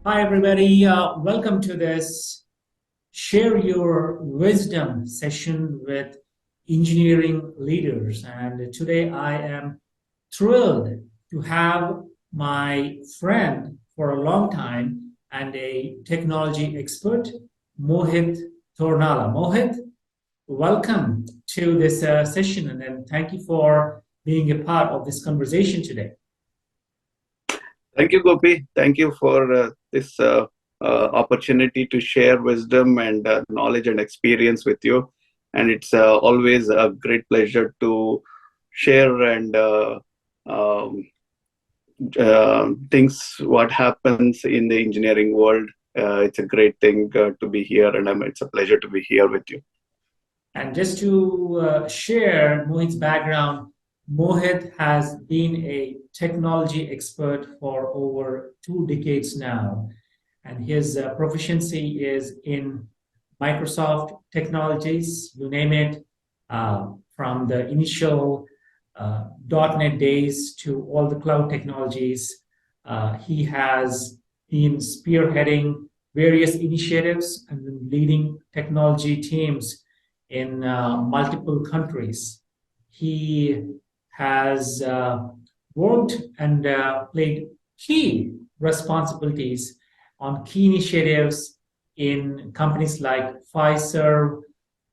Hi, everybody. Welcome to this Share Your Wisdom session with engineering leaders. And today I am thrilled to have my friend for a long time and a technology expert, Mohit Tornala. Mohit, welcome to this session, and then thank you for being a part of this conversation today. Thank you, Gopi. Thank you for this opportunity to share wisdom and knowledge and experience with you. And it's always a great pleasure to share and things what happens in the engineering world. It's a great thing to be here, and it's a pleasure to be here with you. And just to share Mohit's background, Mohit has been a technology expert for over 2 decades now, and his proficiency is in Microsoft technologies, you name it, from the initial .NET days to all the cloud technologies. He has been spearheading various initiatives and leading technology teams in multiple countries. He has worked and played key responsibilities on key initiatives in companies like Pfizer,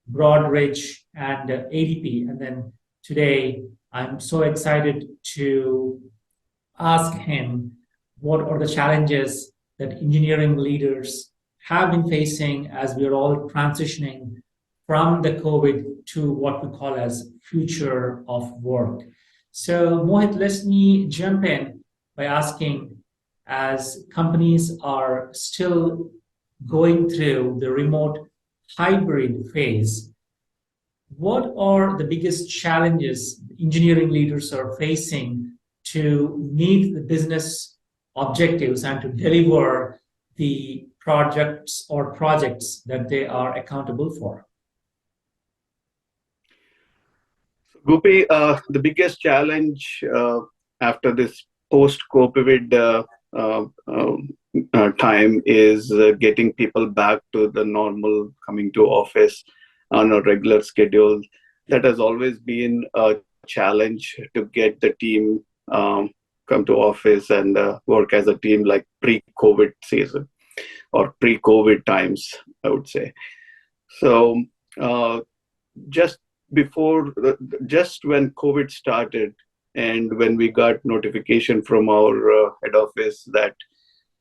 Broadridge, and ADP. And then today, I'm so excited to ask him what are the challenges that engineering leaders have been facing as we're all transitioning from the COVID to what we call as future of work. So Mohit, let me jump in by asking, as companies are still going through the remote hybrid phase, what are the biggest challenges engineering leaders are facing to meet the business objectives and to deliver the projects that they are accountable for? Gopi, the biggest challenge after this post-COVID time is getting people back to the normal coming to office on a regular schedule. That has always been a challenge to get the team come to office and work as a team like pre-COVID season or pre-COVID times, I would say. So just before, just when COVID started, and when we got notification from our head office that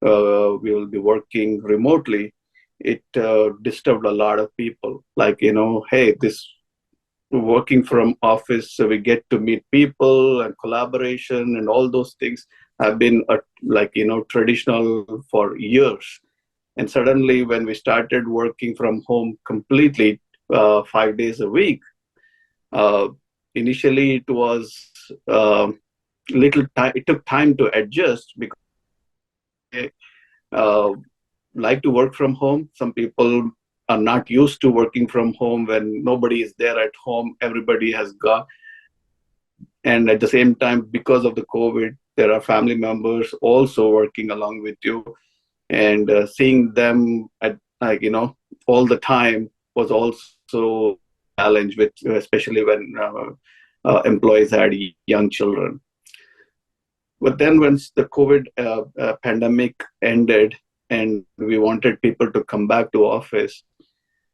we will be working remotely, it disturbed a lot of people. Like, hey, this working from office, so we get to meet people and collaboration and all those things have been traditional for years. And suddenly, when we started working from home completely 5 days a week, uh, initially it was little time. It took time to adjust because they like to work from home. Some people are not used to working from home when nobody is there at home. Everybody has gone, and at the same time, because of the COVID, there are family members also working along with you, and seeing them at all the time was also a challenge with especially when employees had young children. But then once the COVID pandemic ended and we wanted people to come back to office,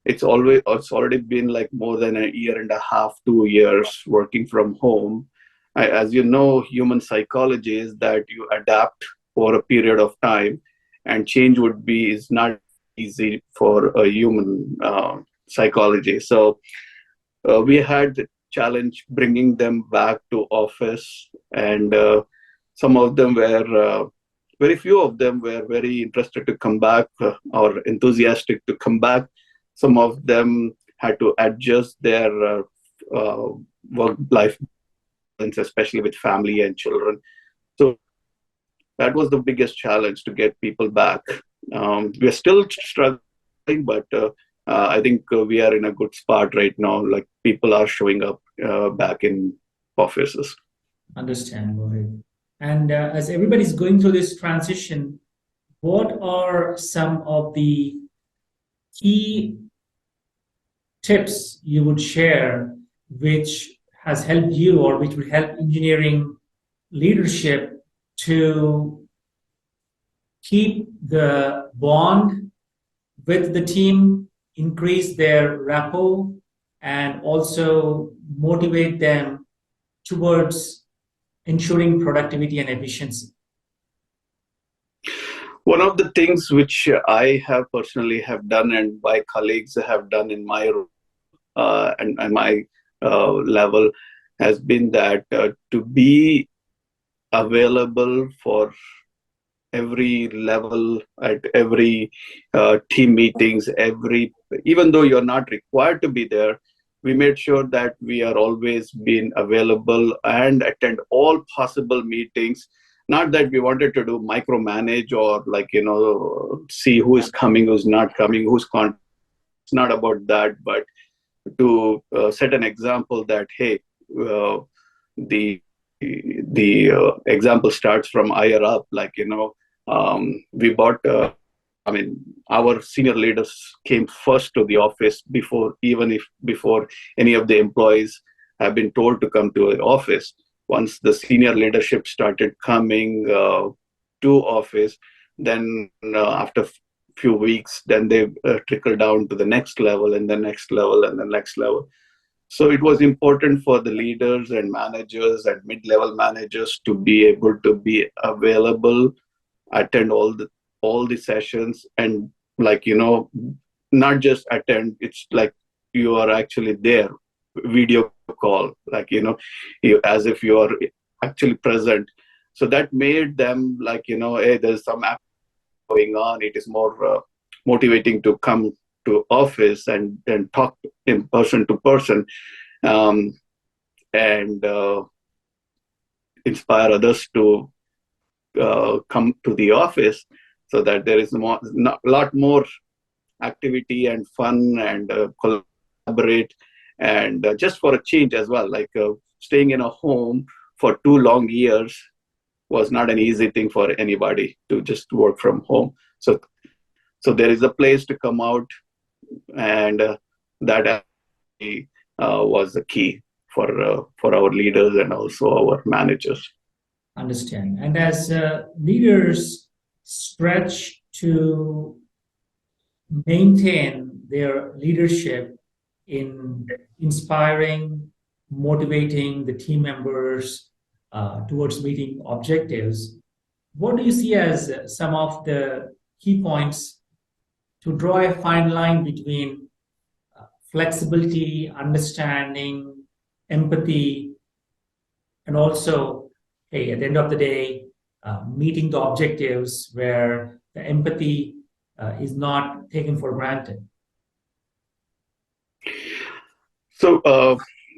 it's already been like more than a year and a half, 2 years working from home. As you know, human psychology is that you adapt for a period of time, and change would be is not easy for a human psychology. So we had the challenge bringing them back to office, and some of them were very few of them were very interested to come back or enthusiastic to come back. Some of them had to adjust their uh, work life balance, especially with family and children. So that was the biggest challenge to get people back. We're still struggling, but I think we are in a good spot right now. Like, people are showing up back in offices. Understand, Mohit. And as everybody's going through this transition, what are some of the key tips you would share which has helped you or which would help engineering leadership to keep the bond with the team, increase their rapport, and also motivate them towards ensuring productivity and efficiency? One of the things which I have personally have done and my colleagues have done in my and my level has been that to be available for every level at every team meetings, every even though you're not required to be there, we made sure that we are always being available and attend all possible meetings. Not that we wanted to do micromanage or like see who is coming, who's not coming, who's con. It's not about that, but to set an example that hey, the example starts from higher up. Like we bought. I mean, our senior leaders came first to the office before any of the employees have been told to come to the office. Once the senior leadership started coming to office, then after few weeks, then they trickle down to the next level and the next level and the next level. So it was important for the leaders and managers and mid-level managers to be able to be available, attend all the sessions, and like not just attend. It's like you are actually there, video call, like you as if you are actually present. So that made them like hey, there's some going on. It is more motivating to come to office and talk in person to person, um, and inspire others to come to the office, so that there is a lot more activity and fun and collaborate, and just for a change as well. Like staying in a home for 2 long years was not an easy thing for anybody to just work from home. So there is a place to come out, and that was the key for our leaders and also our managers. Understand. And as leaders stretch to maintain their leadership in inspiring, motivating the team members towards meeting objectives, what do you see as some of the key points to draw a fine line between flexibility, understanding, empathy, and also, hey, at the end of the day, meeting the objectives where the empathy is not taken for granted? So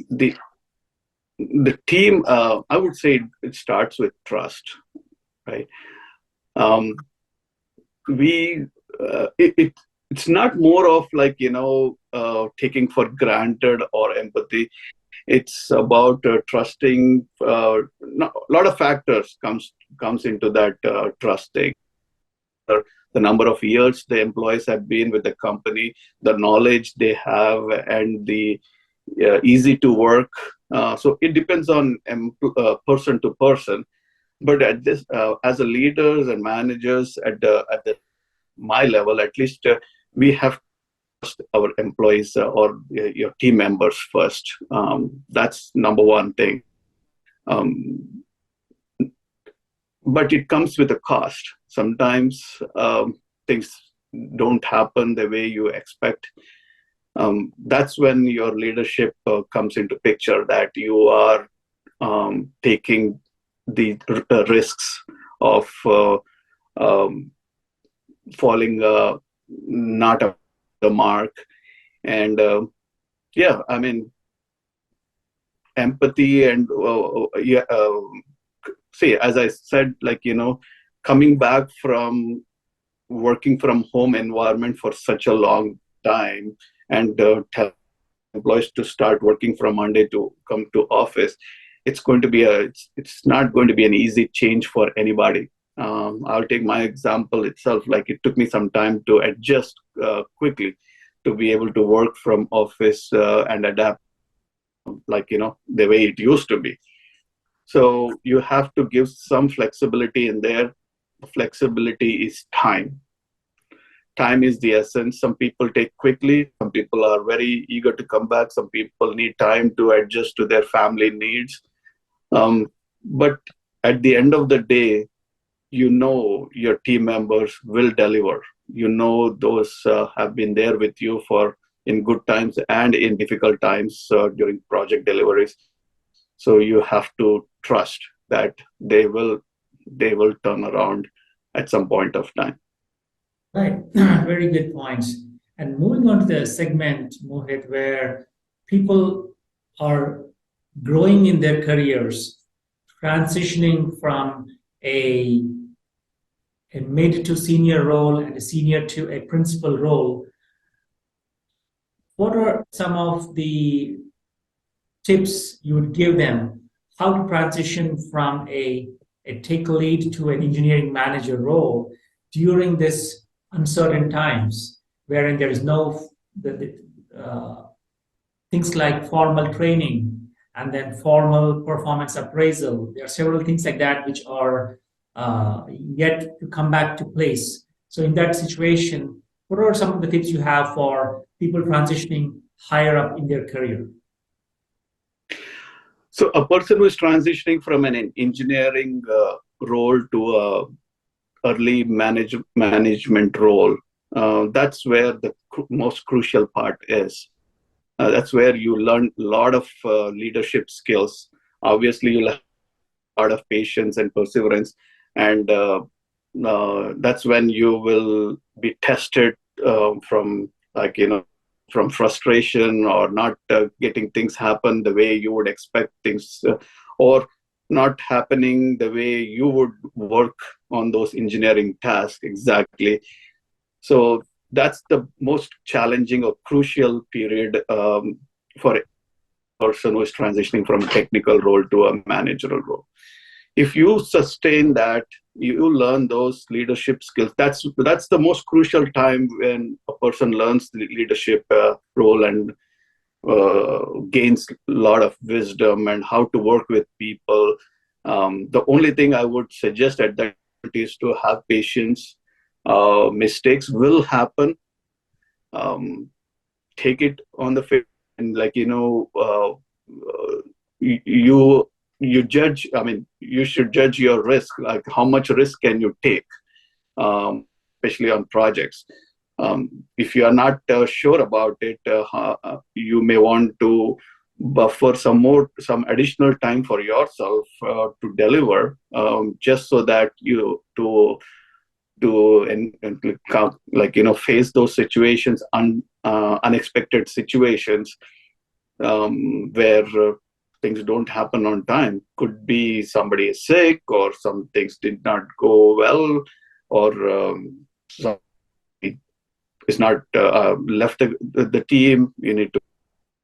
the team, I would say it starts with trust, right? Um, we it's not more of like taking for granted or empathy. It's about trusting. A lot of factors comes into that trusting. The number of years the employees have been with the company, the knowledge they have, and the easy to work. So it depends on person to person. But at this, as a leaders and managers at my level, at least we have our employees your team members first. That's number one thing. Um, but it comes with a cost. Sometimes things don't happen the way you expect. That's when your leadership comes into picture, that you are taking the risks of falling not up the mark. And yeah, I mean, empathy and yeah, see, as I said, like coming back from working from home environment for such a long time, and tell employees to start working from Monday to come to office, it's not going to be an easy change for anybody. I'll take my example itself. Like it took me some time to adjust quickly to be able to work from office and adapt, like the way it used to be. So you have to give some flexibility in there. Flexibility is time. Time is the essence. Some people take quickly. Some people are very eager to come back. Some people need time to adjust to their family needs. But at the end of the day, your team members will deliver. Those have been there with you for in good times and in difficult times during project deliveries. So you have to trust that they will turn around at some point of time. Right. Very good points. And moving on to the segment, Mohit, where people are growing in their careers, transitioning from a, a mid to senior role and a senior to a principal role. What are some of the tips you would give them how to transition from a tech lead to an engineering manager role during this uncertain times, wherein there is no things like formal training and then formal performance appraisal. There are several things like that which are yet to come back to place. So, in that situation, what are some of the tips you have for people transitioning higher up in their career? So a person who is transitioning from an engineering role to a early management role, that's where the most crucial part is. That's where you learn a lot of leadership skills. Obviously, you'll have a lot of patience and perseverance, and that's when you will be tested from from frustration or not getting things happen the way you would expect things, or not happening the way you would work on those engineering tasks exactly. So that's the most challenging or crucial period for a person who is transitioning from a technical role to a managerial role. If you sustain that, you learn those leadership skills. That's the most crucial time when a person learns the leadership role and gains a lot of wisdom and how to work with people. The only thing I would suggest at that is to have patience. Mistakes will happen. Take it on the face, and you you judge. I mean, you should judge your risk. Like, how much risk can you take, especially on projects? If you are not sure about it, you may want to buffer some additional time for yourself to deliver, just so that you to face those situations, unexpected situations, where things don't happen on time. Could be somebody is sick, or some things did not go well, or somebody is not left the team. You need to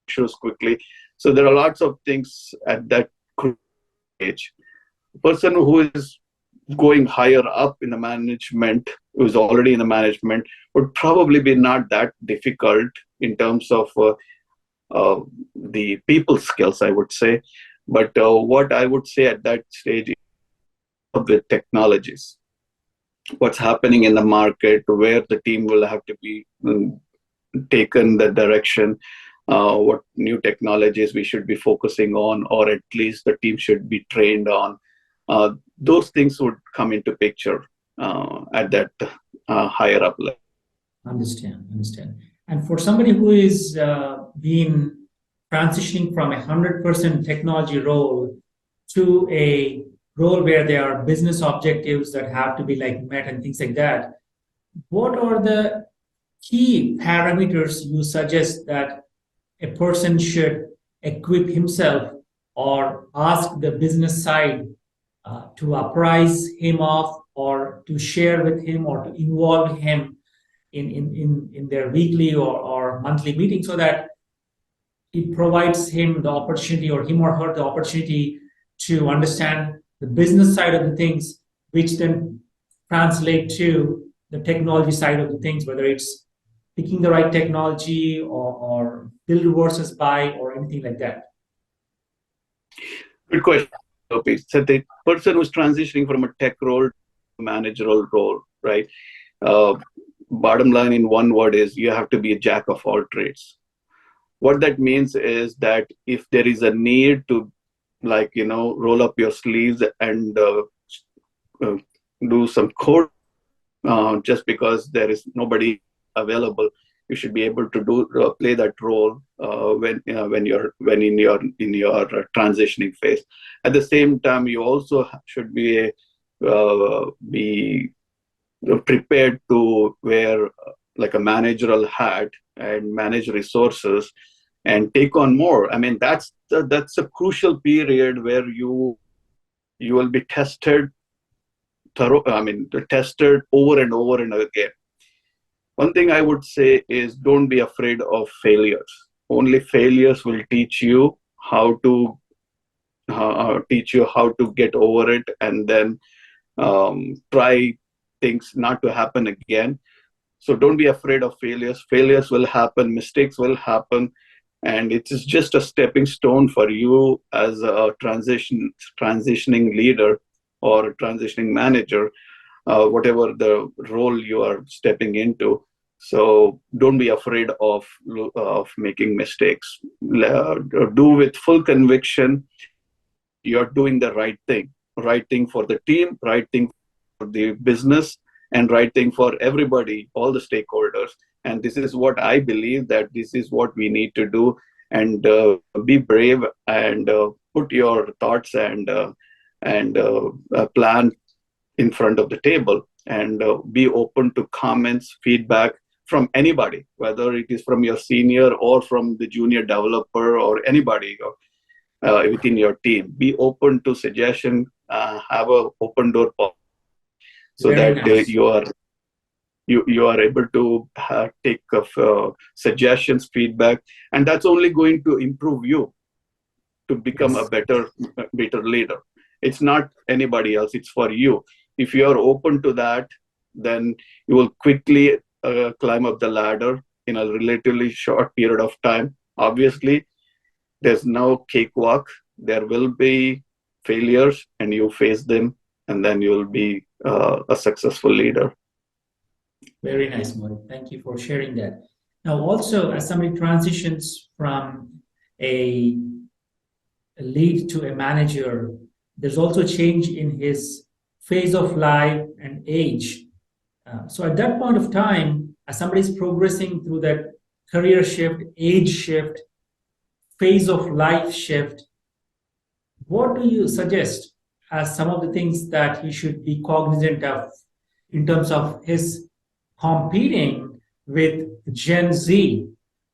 choose quickly. So there are lots of things at that stage. A person who is going higher up in the management, who's already in the management, would probably be not that difficult in terms of the people skills, I would say. But what I would say at that stage is with technologies, what's happening in the market, where the team will have to be taken the direction, what new technologies we should be focusing on, or at least the team should be trained on. Those things would come into picture at that higher up level. Understand. And for somebody who is been transitioning from 100% technology role to a role where there are business objectives that have to be like met and things like that, what are the key parameters you suggest that a person should equip himself or ask the business side to apprise him of, or to share with him, or to involve him in their weekly or monthly meeting, so that it provides him the opportunity, or him or her the opportunity, to understand the business side of the things, which then translate to the technology side of the things, whether it's picking the right technology or build versus buy or anything like that? Good question, Gopi. So the person who's transitioning from a tech role to a managerial role, right? Uh, Bottom line in one word is you have to be a jack of all trades. What that means is that if there is a need to, like, roll up your sleeves and uh, do some code, just because there is nobody available, you should be able to do play that role when in your transitioning phase. At the same time, you also should be prepared to wear like a managerial hat and manage resources and take on more. I mean, that's a crucial period where you will be tested over and over and again. One thing I would say is don't be afraid of failures. Only failures will teach you how to get over it, and then try things not to happen again. So don't be afraid of failures. Failures will happen, mistakes will happen, and it is just a stepping stone for you as a transitioning leader or a transitioning manager, whatever the role you are stepping into. So don't be afraid of making mistakes. Do with full conviction you're doing the right thing for the team, right thing for the business, and right thing for everybody, all the stakeholders. And this is what I believe, that this is what we need to do. And be brave and put your thoughts and plan in front of the table, and be open to comments, feedback from anybody, whether it is from your senior or from the junior developer or anybody within your team. Be open to suggestion, have a open door policy, so Very that nice. you are able to take suggestions, feedback, and that's only going to improve you to become a Yes. better leader. It's not anybody else, it's for you. If you are open to that, then you will quickly climb up the ladder in a relatively short period of time. Obviously, there's no cakewalk. There will be failures, and you face them, and then you will be a successful leader. Very nice, Mohit. Thank you for sharing that. Now, also, as somebody transitions from a lead to a manager, there's also change in his phase of life and age. So at that point of time, as somebody is progressing through that career shift, age shift, phase of life shift, what do you suggest as some of the things that he should be cognizant of in terms of his competing with Gen Z,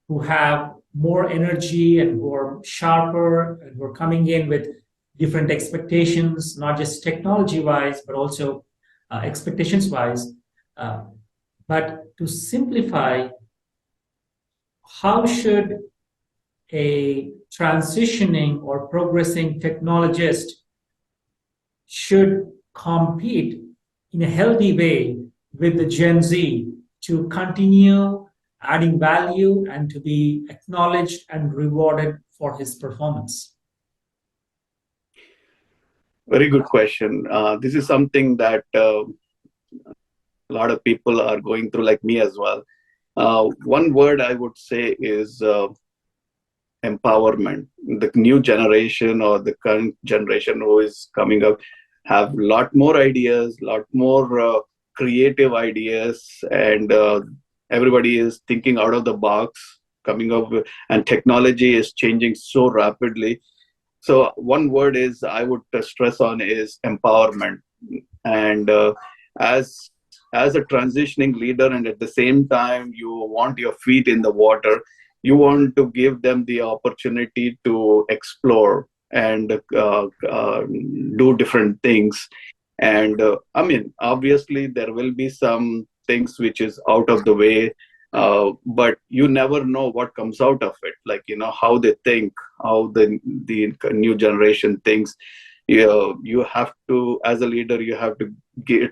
who have more energy and who are sharper and who are coming in with different expectations, not just technology wise, but also expectations wise? Uh, but to simplify, how should a transitioning or progressing technologist should compete in a healthy way with the Gen Z to continue adding value and to be acknowledged and rewarded for his performance? Very good question. This is something that a lot of people are going through, like me as well. One word I would say is empowerment. The new generation or the current generation who is coming up have a lot more ideas, lot more creative ideas, and everybody is thinking out of the box, coming up with, and technology is changing so rapidly. So one word is I would stress on is empowerment. And as as a transitioning leader, and at the same time you want your feet in the water, you want to give them the opportunity to explore and do different things. And I mean, obviously there will be some things which is out of the way, but you never know what comes out of it, like how they think, how the new generation thinks. You have to, as a leader, you have to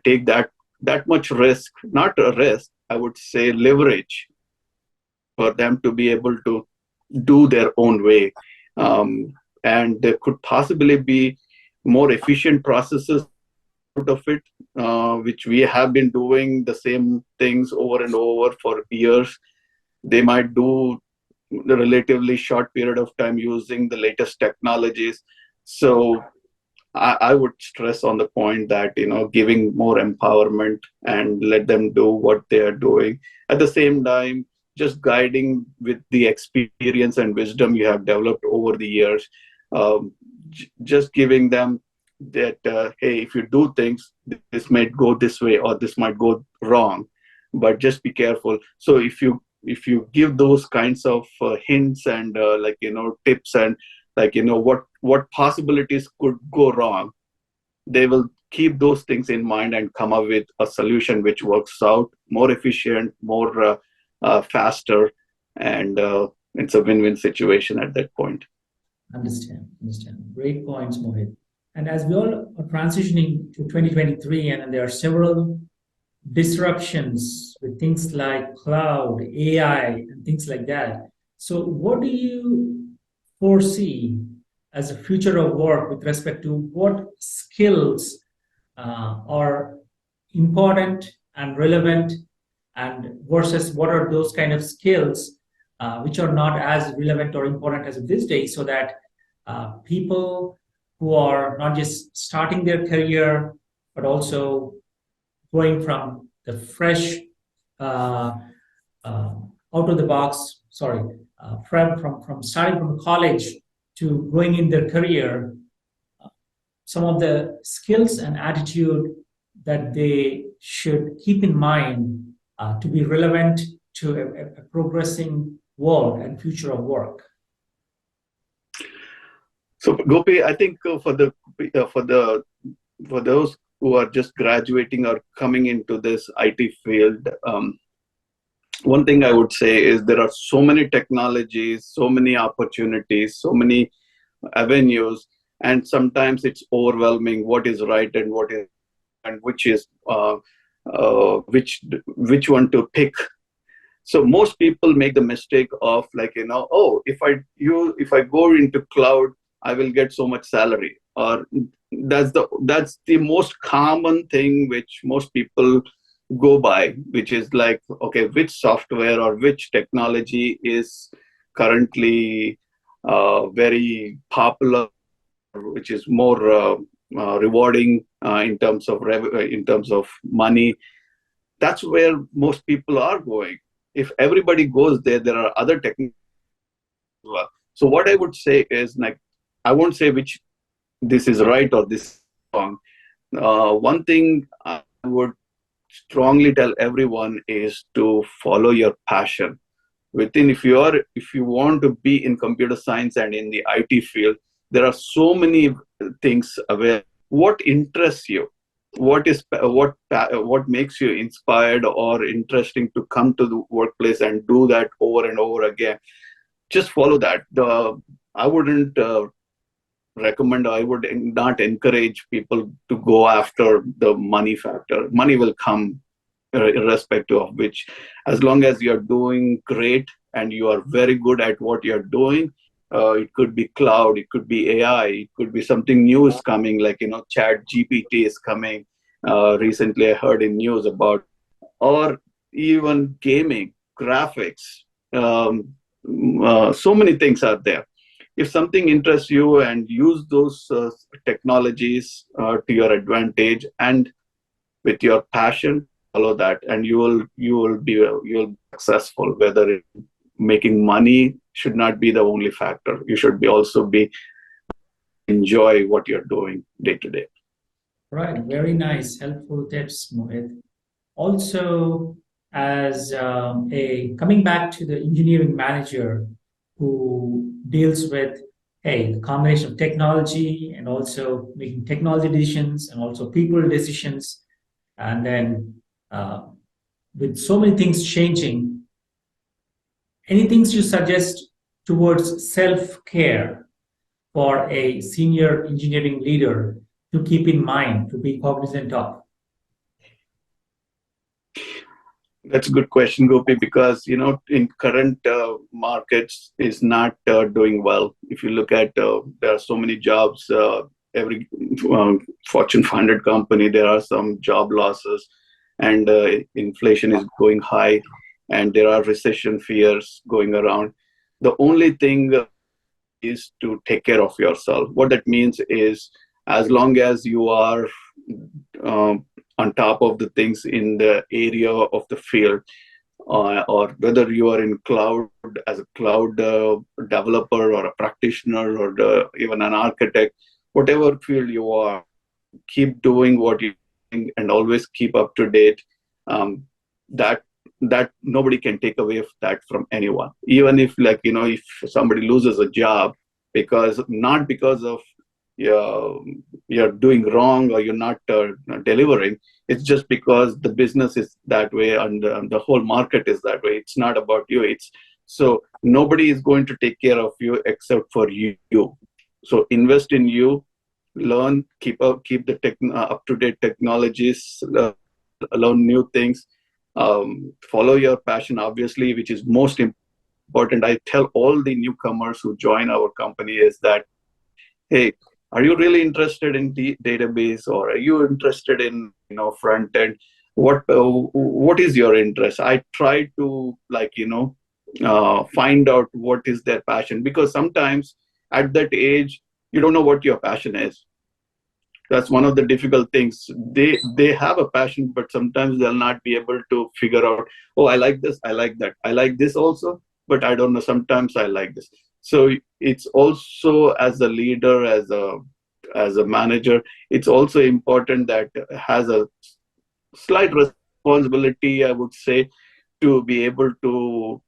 take that that much risk, not a risk, I would say leverage for them to be able to do their own way. Um, and there could possibly be more efficient processes out of it, which we have been doing the same things over and over for years. They might do the relatively short period of time using the latest technologies. So I would stress on the point that, giving more empowerment and let them do what they are doing. At the same time, just guiding with the experience and wisdom you have developed over the years. Just giving them that, hey, if you do things, this might go this way or this might go wrong, but just be careful. So if you give those kinds of hints and tips and what possibilities could go wrong, they will keep those things in mind and come up with a solution which works out more efficient, more faster, and it's a win-win situation at that point. Understand. Great points, Mohit. And as we all are transitioning to 2023, and there are several disruptions with things like cloud, AI, and things like that. So, what do you foresee as a future of work with respect to what skills are important and relevant, and versus what are those kind of skills which are not as relevant or important as of this day, so that people who are not just starting their career but also going from the fresh uh, uh, out of the box, sorry, from starting from college to going in their career, some of the skills and attitude that they should keep in mind to be relevant to a progressing world and future of work. So Gopi, I think for those who are just graduating or coming into this IT field, one thing I would say is there are so many technologies, so many opportunities, so many avenues, and sometimes it's overwhelming what is right and what is and which is which one to pick. So most people make the mistake of oh, if I go into cloud, I will get so much salary, or that's the most common thing which most people go by, which is like, okay, which software or which technology is currently very popular, which is more rewarding in terms of money. That's where most people are going. If everybody goes there, there are other techniques as well. So what I would say is, like, I won't say which this is right or this is wrong. One thing I would strongly tell everyone is to follow your passion. If you want to be in computer science and in the IT field, there are so many things aware. What interests you? What makes you inspired or interesting to come to the workplace and do that over and over again? Just follow that. I wouldn't recommend, I would not encourage people to go after the money factor. Money will come irrespective of which, as long as you're doing great and you are very good at what you're doing. It could be cloud, it could be AI, it could be something new is coming, like Chat GPT is coming. Recently I heard in news about, or even gaming, graphics. So many things are there. If something interests you, and use those technologies to your advantage and with your passion, follow that, and you'll be successful. Whether making money should not be the only factor. You should be also be enjoy what you're doing day to day. Right, very nice, helpful tips, Mohit. Also, as a coming back to the engineering manager who deals with, hey, the combination of technology and also making technology decisions and also people decisions, and then uh, with so many things changing, any things you suggest towards self-care for a senior engineering leader to keep in mind, to be cognizant of? That's a good question, Gopi, because in current markets is not doing well. If you look at there are so many jobs. Every Fortune 500 company, there are some job losses, and inflation is going high, and there are recession fears going around. The only thing is to take care of yourself. What that means is, as long as you are on top of the things in the area of the field, or whether you are in cloud as a cloud developer or a practitioner or even an architect, whatever field you are, keep doing what you doing and always keep up to date. Um, that that nobody can take away that from anyone. Even if, if somebody loses a job, because not because of you're, you're doing wrong or you're not delivering. It's just because the business is that way, and the whole market is that way. It's not about you. It's so nobody is going to take care of you except for you. So invest in you, learn, keep the up to date technologies, learn new things, follow your passion, obviously, which is most important. I tell all the newcomers who join our company is that, hey, are you really interested in the database, or are you interested in front end? What is your interest? I try to find out what is their passion, because sometimes at that age you don't know what your passion is. That's one of the difficult things. They have a passion, but sometimes they'll not be able to figure out, oh, I like this, I like that, I like this also, but I don't know, sometimes I like this. So it's also, as a leader, as a manager, it's also important that has a slight responsibility, I would say, to be able to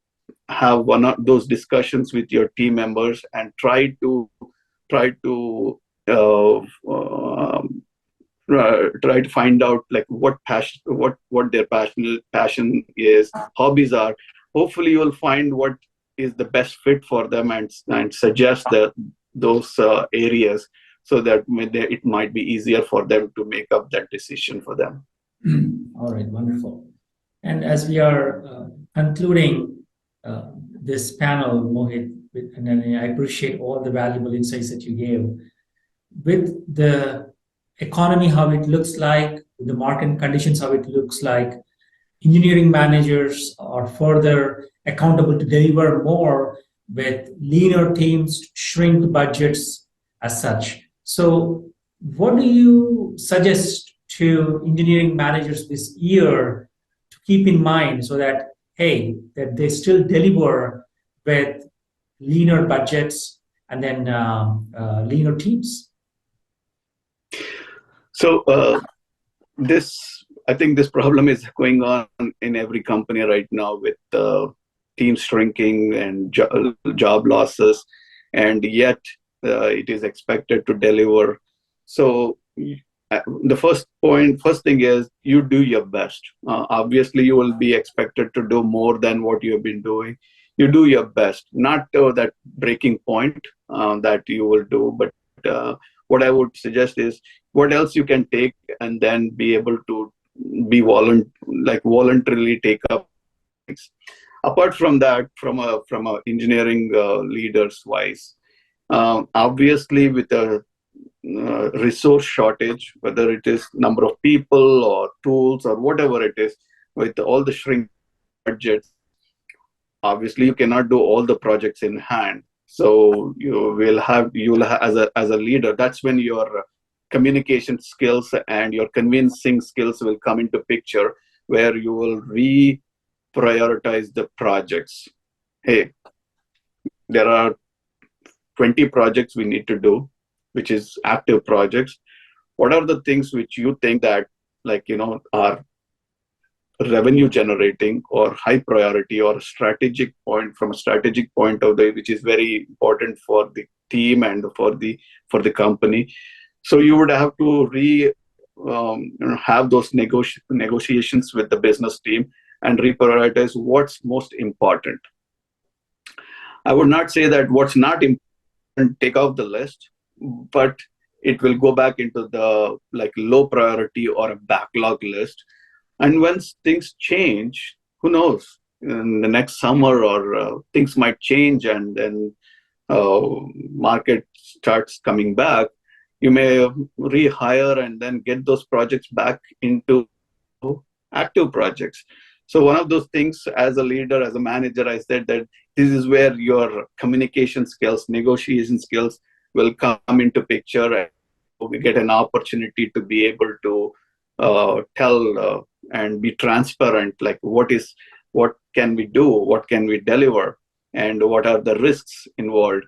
have one of those discussions with your team members and try to find out, like, what passion, what their passion is, hobbies are. Hopefully you will find what is the best fit for them, and suggest those areas, so that it might be easier for them to make up that decision for them. All right, wonderful. And as we are concluding uh, this panel, Mohit, and I appreciate all the valuable insights that you gave. With the economy, how it looks like, the market conditions, how it looks like, engineering managers are further accountable to deliver more with leaner teams, shrink budgets as such. So, what do you suggest to engineering managers this year to keep in mind, so that, hey, that they still deliver with leaner budgets and then leaner teams? So this I think this problem is going on in every company right now, with team shrinking and job losses, and yet it is expected to deliver. So the first thing is, you do your best. Obviously, you will be expected to do more than what you have been doing. You do your best, not that breaking point that you will do, but what I would suggest is what else you can take, and then be able to be voluntarily take up things. Apart from that, from a engineering leaders wise, obviously, with a resource shortage, whether it is number of people or tools or whatever it is, with all the shrink budgets, obviously you cannot do all the projects in hand. So as a leader, that's when your communication skills and your convincing skills will come into picture, where you will reprioritize the projects. Hey, there are 20 projects we need to do, which is active projects. What are the things which you think that, are revenue generating or high priority, or strategic point, from a strategic point of view, which is very important for the team and for the company? So you would have to have those negotiations with the business team and reprioritize what's most important. I would not say that what's not important take off the list, but it will go back into the low priority or a backlog list. And when things change, who knows, in the next summer or things might change, and then uh, market starts coming back, you may rehire and then get those projects back into active projects. So one of those things, as a leader, as a manager, I said that this is where your communication skills, negotiation skills will come into picture, and we get an opportunity to be able to tell and be transparent, like what can we do, what can we deliver, and what are the risks involved.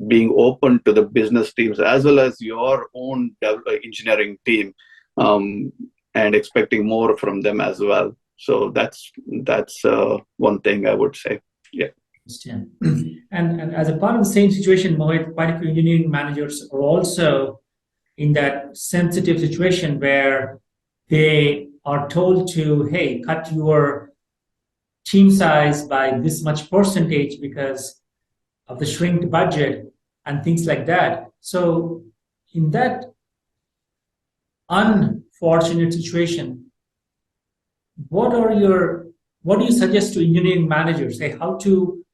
Being open to the business teams as well as your own engineering team, um, and expecting more from them as well. So that's one thing I would say. Yeah. Understand. And as a part of the same situation, Mohit, quite a few engineering managers are also in that sensitive situation where they are told to, hey, cut your team size by this much percentage because of the shrinked budget and things like that. So, in that unfortunate situation, what are your what do you suggest to engineering managers? Hey, how to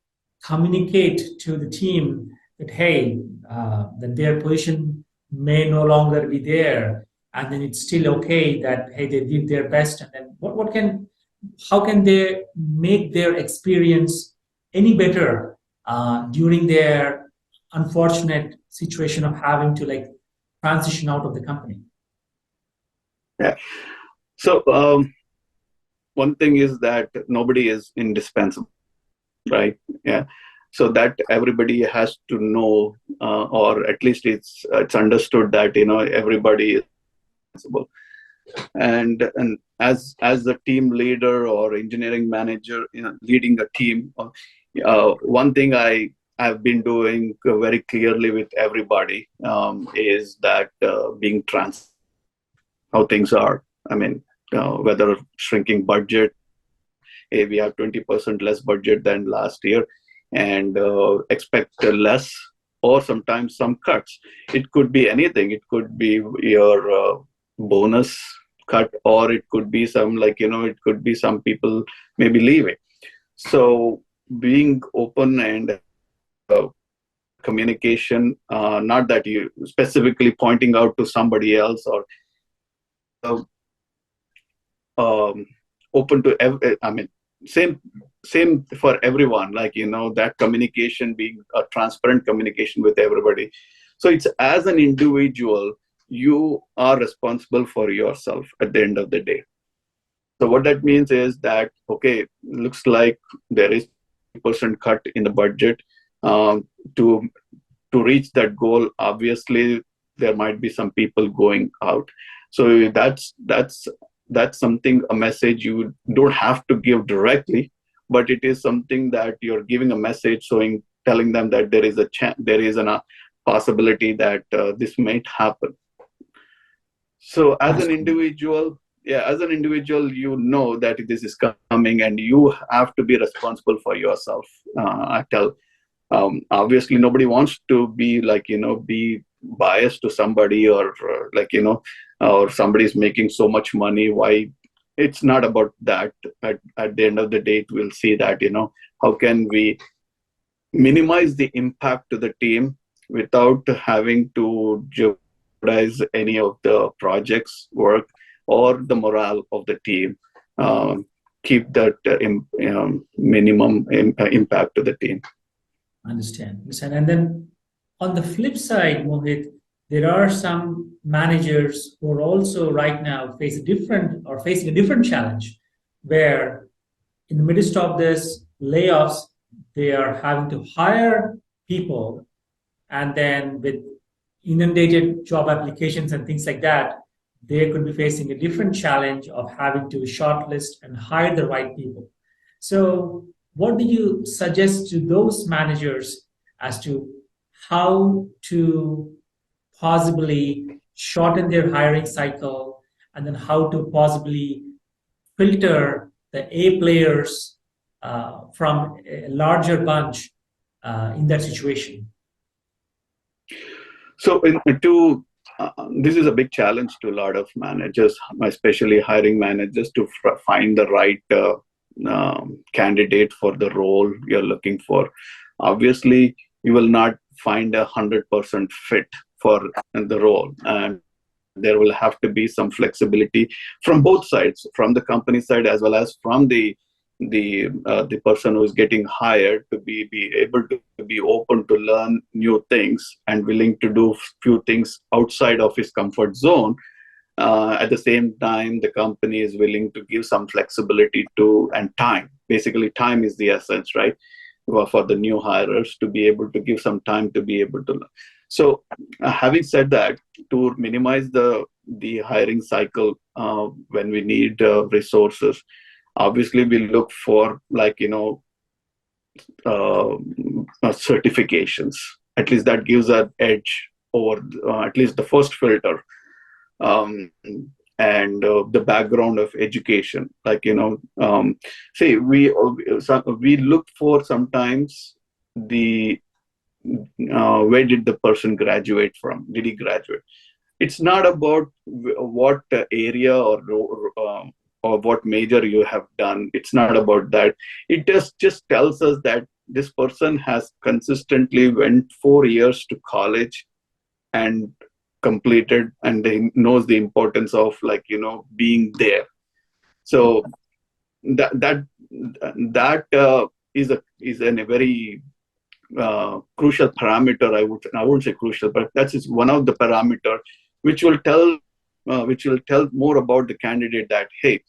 communicate to the team that hey, that their position may no longer be there, and then it's still okay that hey they did their best, and then what can how can they make their experience any better during their unfortunate situation of having to like transition out of the company? Yeah. So one thing is that nobody is indispensable, right? Yeah. So that everybody has to know, or at least it's understood that everybody is indispensable. And as a team leader or engineering manager, leading a team, one thing I've been doing very clearly with everybody is that being trans how things are. I mean, whether shrinking budget, hey, we have 20% less budget than last year, and expect less, or sometimes some cuts. It could be anything. It could be your bonus cut, or it could be it could be some people maybe leaving. So being open and communication, not that you specifically pointing out to somebody else, or uh, um, open to I mean, same for everyone, that communication, being a transparent communication with everybody. So it's, as an individual, you are responsible for yourself at the end of the day. So what that means is that, okay, looks like there is 20% cut in the budget. To reach that goal, obviously there might be some people going out. So that's something, a message you don't have to give directly, but it is something that you're giving a message, telling them that there is a possibility that this might happen. So as an individual, you know that this is coming, and you have to be responsible for yourself. I tell, obviously nobody wants to be be biased to somebody, or or somebody's making so much money, why. It's not about that. At the end of the day, we'll see that how can we minimize the impact to the team without having to jeopardize any of the projects work or the morale of the team. Keep that minimum impact to the team. Understand. Understand. And then on the flip side, Mohit, there are some managers who are also right now facing a different challenge where in the midst of this layoffs, they are having to hire people, and then with inundated job applications and things like that, they could be facing a different challenge of having to shortlist and hire the right people. So, what do you suggest to those managers as to how to possibly shorten their hiring cycle, and then how to possibly filter the A players from a larger bunch in that situation? So, this is a big challenge to a lot of managers, especially hiring managers, to find the right candidate for the role you're looking for. Obviously, you will not find 100% fit for the role, and there will have to be some flexibility from both sides, from the company side as well as from the person who is getting hired, to be able to be open to learn new things and willing to do few things outside of his comfort zone. At the same time, the company is willing to give some flexibility to and time. Basically, time is the essence, right? For the new hires to be able to give some time to be able to learn. So, having said that, to minimize the hiring cycle when we need resources, obviously we look for, like, certifications. At least that gives an edge over at least the first filter, um, and the background of education. Like, see, we look for sometimes the where did the person graduate from? Did he graduate? It's not about what area or what major you have done. It's not about that. It just tells us that this person has consistently went 4 years to college and completed, and he knows the importance of, like, being there. So that is a very crucial parameter. I wouldn't say crucial, but that is one of the parameter which will tell more about the candidate, that hey,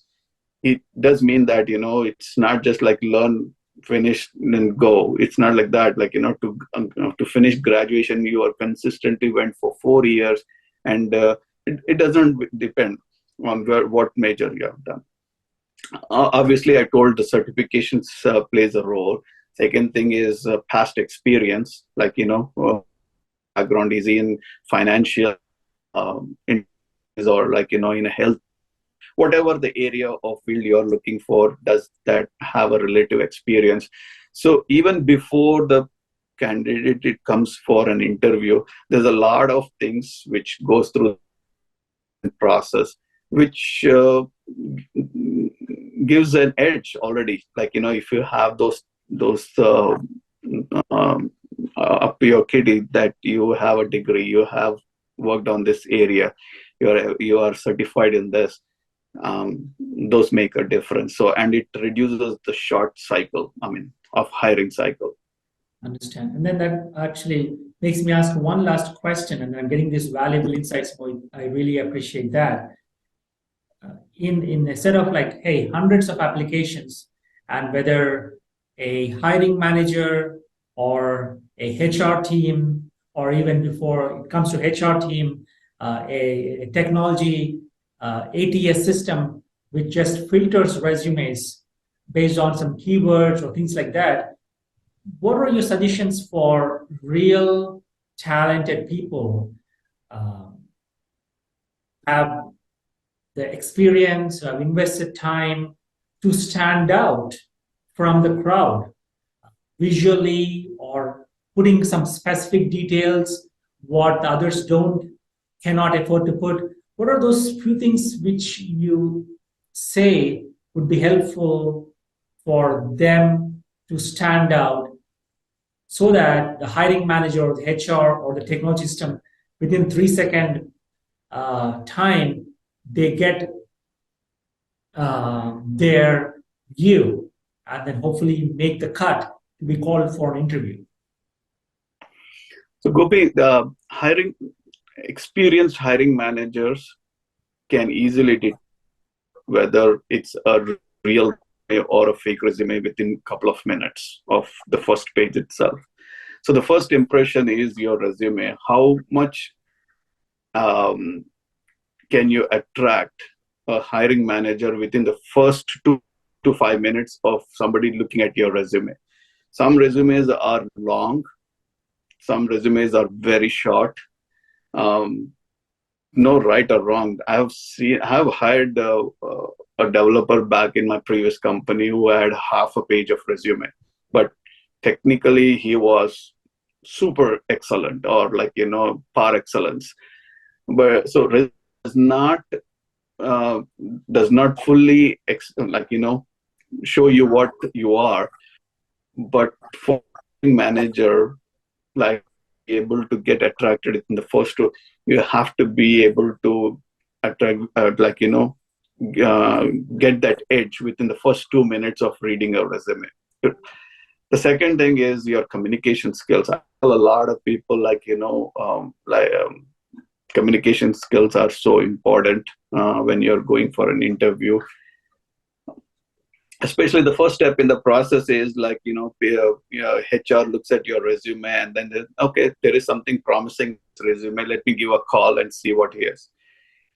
it does mean that it's not just like learn, finish, and go. It's not like that. Like, to finish graduation, you are consistently went for 4 years, and it doesn't depend on what major you have done. Obviously, I told the certifications plays a role. Second thing is past experience, like, background is in financial, in, or like, in a health, whatever the area of field you're looking for, does that have a relative experience. So even before the candidate it comes for an interview, there's a lot of things which goes through the process, which gives an edge already. Like, if you have those um, up your kitty, that you have a degree, you have worked on this area, you are certified in this, those make a difference. So, and it reduces the short cycle, of hiring cycle. Understand. And then that actually makes me ask one last question, and I'm getting these valuable insights. I really appreciate that. In a set of, like, hey, hundreds of applications, and whether a hiring manager or a HR team, or even before it comes to HR team, a technology ATS system which just filters resumes based on some keywords or things like that. What are your suggestions for real talented people have the experience, have invested time to stand out from the crowd visually, or putting some specific details what the others cannot afford to put? What are those few things which you say would be helpful for them to stand out, so that the hiring manager or the HR or the technology system, within 3 second time, they get their view, and then hopefully make the cut to be called for an interview? So, Gopi, the experienced hiring managers can easily detect whether it's a real or a fake resume within a couple of minutes of the first page itself. So the first impression is your resume. How much can you attract a hiring manager within the first 2 to 5 minutes of somebody looking at your resume? Some resumes are long, some resumes are very short. No right or wrong. I have hired a developer back in my previous company who had half a page of resume, but technically he was super excellent, or like, par excellence. But so does not fully show you what you are. But for manager, like able to get attracted in the first two, you have to be able to attract, uh, get that edge within the first 2 minutes of reading a resume. The second thing is your communication skills. I tell a lot of people, communication skills are so important when you're going for an interview. Especially the first step in the process is HR looks at your resume and then okay, there is something promising in this resume. Let me give a call and see what he has.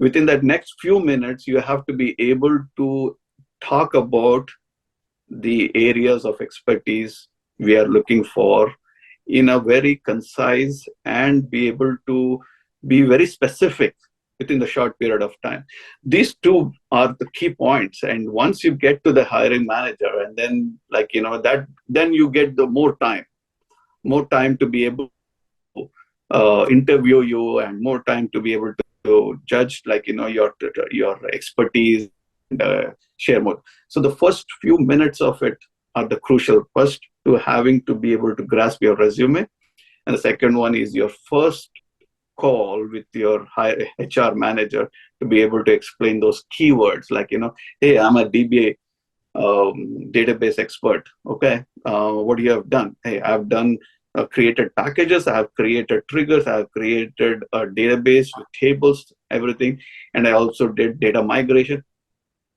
Within that next few minutes, you have to be able to talk about the areas of expertise we are looking for in a very concise and be able to be very specific within the short period of time. These two are the key points. And once you get to the hiring manager, and then then you get the more time to be able to interview you, and more time to be able to judge your expertise and share more. So the first few minutes of it are the crucial. First, to having to be able to grasp your resume, and the second one is your first call with your HR manager to be able to explain those keywords, hey, I'm a DBA database expert. Okay, what you have done? Hey, I've done created packages, I have created triggers, I have created a database with tables, everything, and I also did data migration.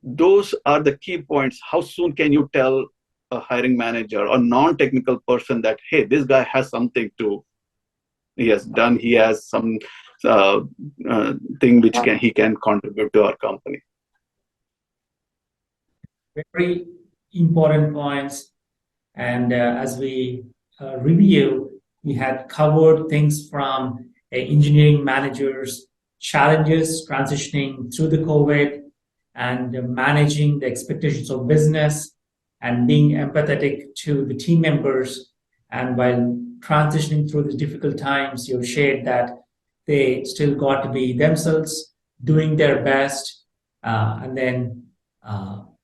Those are the key points. How soon can you tell a hiring manager or non-technical person that, hey, this guy has something he has done, he has some thing which he can contribute to our company. Very important points. And as we review, we had covered things from engineering managers, challenges transitioning through the COVID, and managing the expectations of business, and being empathetic to the team members. And while transitioning through the difficult times, you've shared that they still got to be themselves, doing their best, and then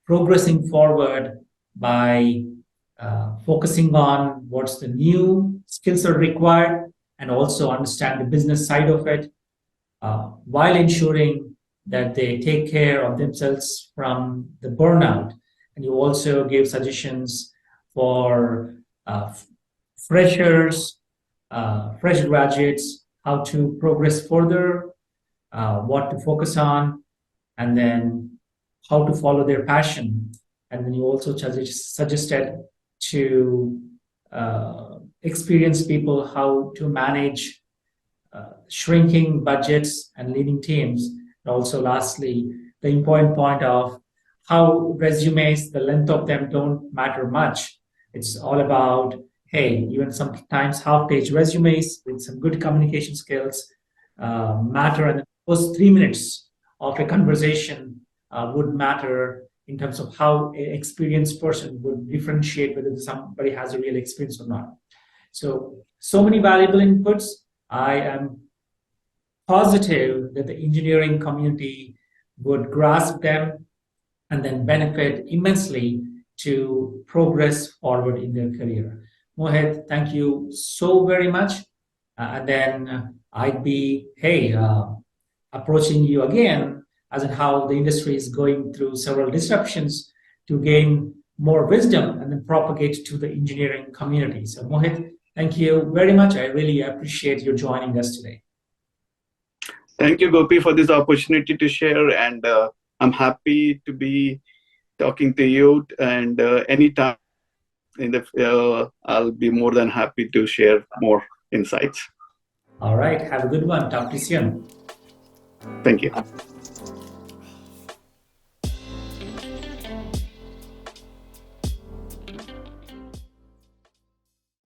progressing forward by focusing on what's the new skills are required, and also understand the business side of it, while ensuring that they take care of themselves from the burnout. And you also gave suggestions for freshers, fresh graduates, how to progress further, what to focus on, and then how to follow their passion. And then you also suggested to experienced people how to manage shrinking budgets and leading teams. And also, lastly, the important point of how resumes, the length of them don't matter much. It's all about, hey, even sometimes half-page resumes with some good communication skills matter. And the first 3 minutes of a conversation would matter in terms of how an experienced person would differentiate whether somebody has a real experience or not. So many valuable inputs. I am positive that the engineering community would grasp them and then benefit immensely to progress forward in their career. Mohit, thank you so very much. And then I'd be, approaching you again as in how the industry is going through several disruptions to gain more wisdom and then propagate to the engineering community. So Mohit, thank you very much. I really appreciate you joining us today. Thank you, Gopi, for this opportunity to share. And I'm happy to be talking to you. And anytime I'll be more than happy to share more insights. All right. Have a good one. Talk to you soon. Thank you.